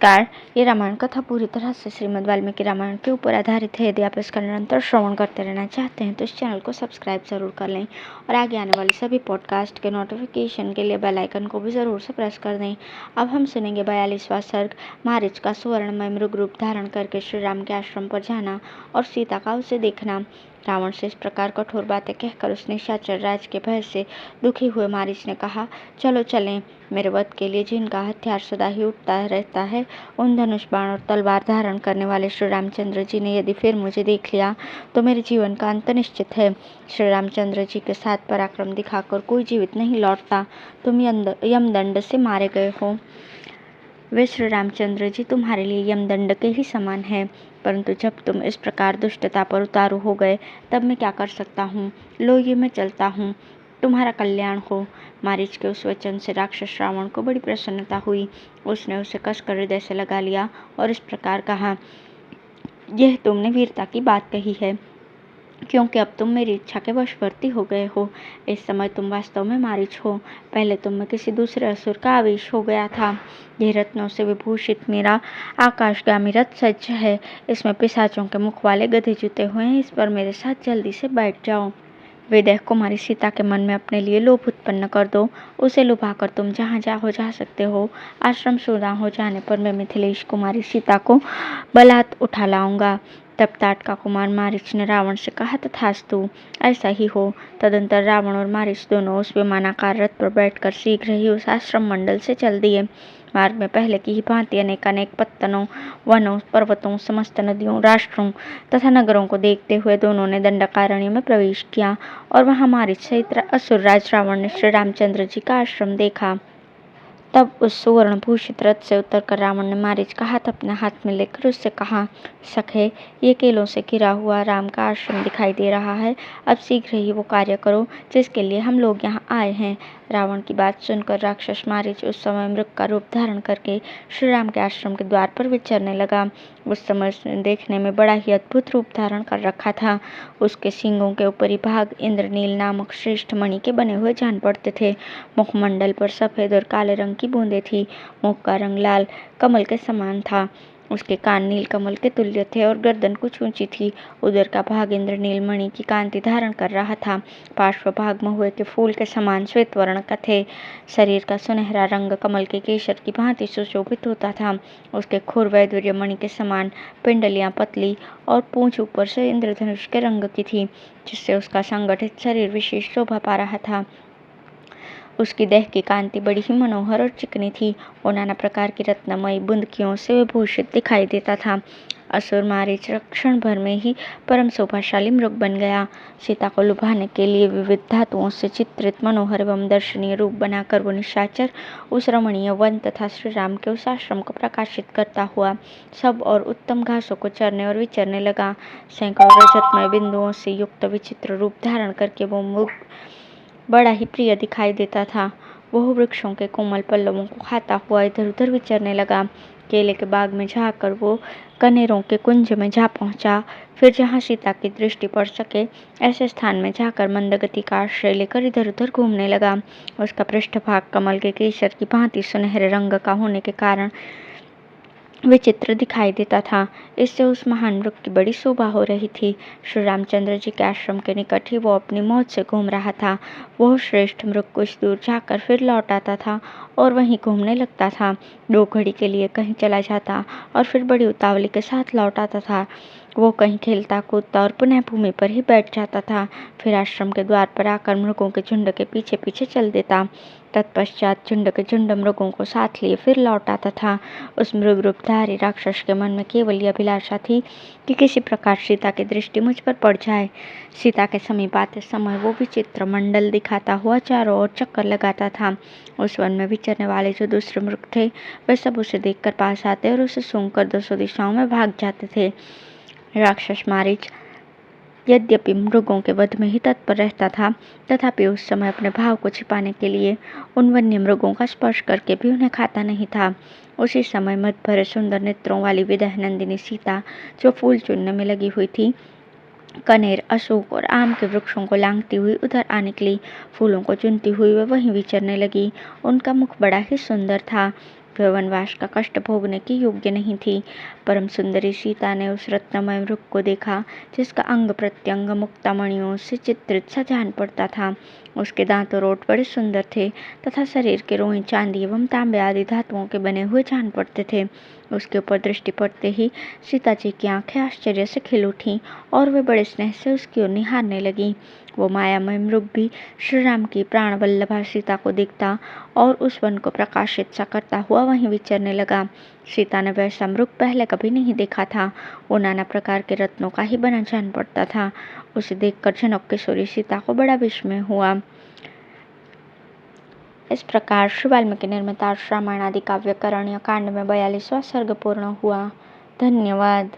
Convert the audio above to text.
नमस्कार। ये रामायण कथा पूरी तरह से श्रीमद् वाल्मीकि रामायण के ऊपर आधारित है। यदि आप इसका निरंतर श्रवण करते रहना चाहते हैं तो इस चैनल को सब्सक्राइब जरूर कर लें और आगे आने वाली सभी पॉडकास्ट के नोटिफिकेशन के लिए बेल आइकन को भी ज़रूर से प्रेस कर दें। अब हम सुनेंगे 42वां सर्ग, मारीच का सुवर्णमय मृग रूप धारण करके श्री राम के आश्रम पर जाना और सीता का उसे देखना। रावण से इस प्रकार कठोर बातें कहकर उस निशाचर राज के भय से दुखी हुए मारीच ने कहा, चलो चलें। मेरे वध के लिए जिनका हथियार सदा ही उठता रहता है, उन धनुष बाण और तलवार धारण करने वाले श्री रामचंद्र जी ने यदि फिर मुझे देख लिया तो मेरे जीवन का अंत निश्चित है। श्री रामचंद्र जी के साथ पराक्रम दिखाकर कोई जीवित नहीं लौटता। तुम यमदंड से मारे गए हो। वे श्री रामचंद्र जी तुम्हारे लिए यमदंड के ही समान है, परंतु जब तुम इस प्रकार दुष्टता पर उतारू हो गए तब मैं क्या कर सकता हूँ। लो ये मैं चलता हूँ, तुम्हारा कल्याण हो। मारीच के उस वचन से राक्षस रावण को बड़ी प्रसन्नता हुई। उसने उसे कसकर हृदय से लगा लिया और इस प्रकार कहा, यह तुमने वीरता की बात कही है, क्योंकि अब तुम मेरी इच्छा के वशवर्ती हो गए हो। इस समय तुम वास्तव में मारीच हो। पहले तुम में किसी दूसरे असुर का आवेश हो गया था। यह रत्नों से विभूषित मेरा आकाशगामी रथ सज्ज है। इसमें पिशाचों के मुख वाले गधे जुते हुए हैं। इस पर मेरे साथ जल्दी से बैठ जाओ। विदेह कुमारी सीता के मन में अपने लिए लोभ उत्पन्न कर दो। उसे लुभाकर तुम जहाँ जा सकते हो। आश्रम सूना हो जाने पर मैं मिथिलेश कुमारी सीता को बलात् उठा लाऊंगा। तब ताटका कुमार मारीच ने रावण से कहा, तथास्तु, ऐसा ही हो। तदंतर रावण और मारीच दोनों उस विमानाकार रथ पर बैठकर शीघ्र ही उस आश्रम मंडल से चल दिए। मार्ग में पहले की ही भांति अनेक पत्तनों, वनों, पर्वतों, समस्त नदियों, राष्ट्रों तथा नगरों को देखते हुए दोनों ने दंडकारण्य में प्रवेश किया और वहां मारीच सहित असुरराज रावण ने श्री रामचंद्र जी का आश्रम देखा। तब उस सुवर्ण भूषित रथ से उतरकर रावण ने मारीच का हाथ अपने हाथ में लेकर उससे कहा, सखे, ये केलों से घिरा हुआ राम का आश्रम दिखाई दे रहा है। अब शीघ्र ही वो कार्य करो जिसके लिए हम लोग यहाँ आए हैं। रावण की बात सुनकर राक्षस मारीच उस समय मृग का रूप धारण करके श्री राम के आश्रम के द्वार पर विचरने लगा। उस समय उसने देखने में बड़ा ही अद्भुत रूप धारण कर रखा था। उसके सींगों के ऊपरी भाग इंद्रनील नामक श्रेष्ठ मणि के बने हुए जान पड़ते थे। मुखमंडल पर सफेद और काले रंग की बूंदें थी। मुख का रंग लाल कमल के समान था। उसके कान नील कमल के तुल्य थे और गर्दन कुछ ऊंची थी। उदर का भाग इंद्रनील मणि की कांति धारण कर रहा था। पार्श्व भाग महुए के फूल के समान श्वेत वर्ण का थे। शरीर का सुनहरा रंग कमल के केसर की भांति सुशोभित होता था। उसके खुर वैदुर्य मणि के समान, पिंडलियां पतली और पूंछ ऊपर से इंद्रधनुष के रंग की थी, जिससे उसका संगठित शरीर विशेष शोभा पा रहा था। उसकी देह की कांति बड़ी ही मनोहर और चिकनी थी और नाना प्रकार की रत्नमयी बुंदकियों से विभूषित दिखाई देता था। असुर मारीच क्षण भर में ही परम शोभाशाली मृग बन गया। सीता को लुभाने के लिए विविध धातुओं से चित्रित मनोहर एवं दर्शनीय रूप बनाकर वो निशाचर उस रमणीय वन तथा श्री राम के उस आश्रम को प्रकाशित करता हुआ सब और उत्तम घासों को चरने और विचरने लगा। सैकड़ों रजतमय बिंदुओं से युक्त विचित्र रूप धारण करके वो मृग बड़ा ही प्रिय दिखाई देता था। वह वृक्षों के कोमल पल्लवों को खाता हुआ इधर उधर विचरने लगा। केले के बाग में जाकर वो कनेरों के कुंज में जा पहुंचा। फिर जहां सीता की दृष्टि पड़ सके ऐसे स्थान में जाकर मंदगति का आश्रय लेकर इधर उधर घूमने लगा। उसका पृष्ठभाग कमल के केसर की भांति सुनहरे रंग का होने के कारण विचित्र दिखाई देता था। इससे उस महान मृग की बड़ी शोभा हो रही थी। श्री रामचंद्र जी के आश्रम के निकट ही वो अपनी मौज से घूम रहा था। वह श्रेष्ठ मृग कुछ दूर जाकर फिर लौट आता था और वहीं घूमने लगता था। 2 घड़ी के लिए कहीं चला जाता और फिर बड़ी उतावली के साथ लौट आता था। वो कहीं खेलता कूदता और पुनः भूमि पर ही बैठ जाता था। फिर आश्रम के द्वार पर आकर मृगों के झुंड के पीछे पीछे चल देता। तत्पश्चात झुंड के झुंड मृगों को साथ लिए फिर लौट आता था। उस मृग रूपधारी राक्षस के मन में केवल यह अभिलाषा थी कि किसी प्रकार सीता की दृष्टि मुझ पर पड़ जाए। सीता के समीप आते समय वो विचित्र मंडल दिखाता हुआ चारों ओर चक्कर लगाता था। उस वन में विचरने वाले जो दूसरे मृग थे वे सब उसे देखकर पास आते और उसे सूंघकर 200 दिशाओं में भाग जाते थे। राक्षस मारीच यद्यपि मृगों के वध में ही तत्पर रहता था, तथापि उस समय अपने भाव को छिपाने के लिए उन वन्य मृगों का स्पर्श करके भी उन्हें खाता नहीं था। उसी समय मद भरे सुंदर नेत्रों वाली विदेह नंदिनी सीता, जो फूल चुनने में लगी हुई थी, कनेर, अशोक और आम के वृक्षों को लांघती हुई उधर आ निकली। फूलों को चुनती हुई वे वहीं विचरने लगी। उनका मुख बड़ा ही सुंदर था। वह वनवास का कष्ट भोगने की योग्य नहीं थी। परम सुंदरी सीता ने उस रत्नमय मृग को देखा, जिसका अंग प्रत्यंग मुक्तामणियों से चित्रित सा जान पड़ता था। उसके दांत और ओठ बड़े सुंदर थे तथा शरीर के रोएं चांदी एवं तांबे आदि धातुओं के बने हुए जान पड़ते थे। उसके ऊपर दृष्टि पड़ते ही सीता जी की आंखें आश्चर्य से खिल उठी और वे बड़े स्नेह से उसकी ओर निहारने लगी। वो मायामय मृग भी श्री राम की प्राण वल्लभा सीता को देखता और उस वन को प्रकाशित सा करता हुआ वहीं विचरने लगा। सीता ने वैसा मृग पहले कभी नहीं देखा था। वो नाना प्रकार के रत्नों का ही बना जान पड़ता था। उसे देखकर जनक किशोरी सीता को बड़ा विस्मय हुआ। इस प्रकार श्री वाल्मीकि निर्मित रामायण आदि काव्य करण्य कांड में 42वां सर्ग पूर्ण हुआ। धन्यवाद।